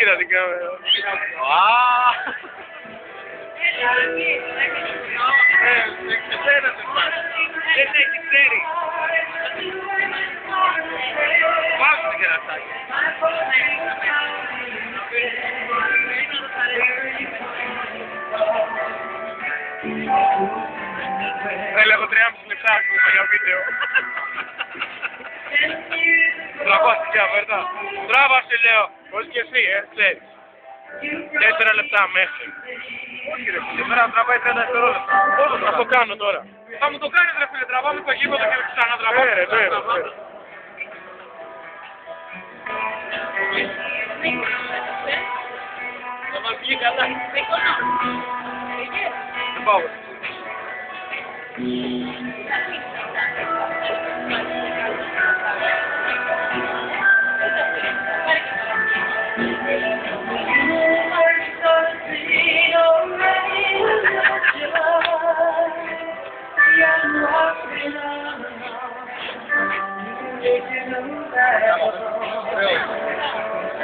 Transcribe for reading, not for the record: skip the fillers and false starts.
κοίτα την κάμερα. Δεν έχει ξέρει. Πάμε στο κερατάκι. Έχω 3,5 λεπτά ακόμα για βίντεο. Τραβάστηκε αβέρτα. Τράβασε λέω. Πώς και εσύ, ξέρεις. 4 λεπτά μέχρι. Όχι ρε φίλε, τώρα τραβάει 30 δευτερόλεπτα. Πώς θα το κάνω τώρα. Θα μου το κάνεις ρε φίλε, τραβάμε το γήπεδο και ξανατραβάμε. Ναι. Θα μας βγει καλά. Δεν πάω.